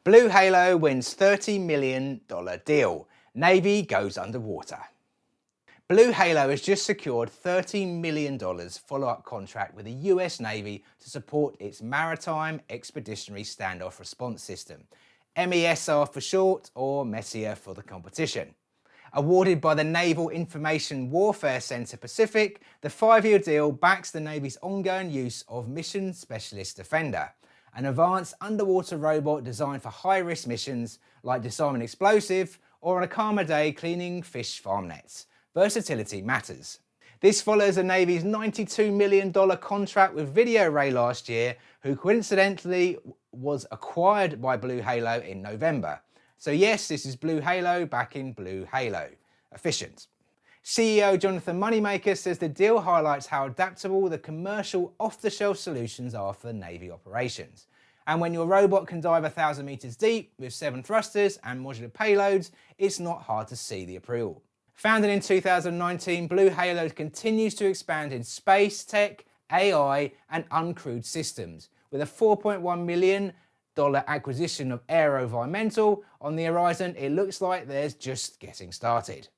BlueHalo wins $30 million deal. Navy goes underwater. BlueHalo has just secured $13 million follow-up contract with the US Navy to support its Maritime Expeditionary Standoff Response system, MESR for short, or MESR for the competition. Awarded by the Naval Information Warfare Center Pacific, the 5-year deal backs the Navy's ongoing use of Mission Specialist Defender, an advanced underwater robot designed for high-risk missions like disarming explosive or on a calmer day cleaning fish farm nets. Versatility matters. This follows the Navy's $92 million contract with VideoRay last year, who coincidentally was acquired by BlueHalo in November. So yes, this is BlueHalo backing BlueHalo. Efficient. CEO Jonathan Moneymaker says the deal highlights how adaptable the commercial off-the-shelf solutions are for Navy operations. And when your robot can dive 1,000 meters deep with 7 thrusters and modular payloads, it's not hard to see the appeal. Founded in 2019, BlueHalo continues to expand in space tech, AI and uncrewed systems, with a $4.1 million acquisition of AeroVironmental on the horizon. It looks like there's just getting started.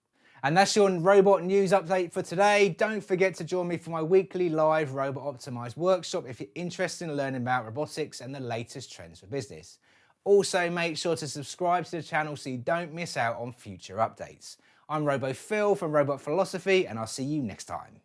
And that's your robot news update for today. Don't forget to join me for my weekly live Robot Optimized workshop if you're interested in learning about robotics and the latest trends for business. Also, make sure to subscribe to the channel so you don't miss out on future updates. I'm RoboPhil from Robot Philosophy, and I'll see you next time.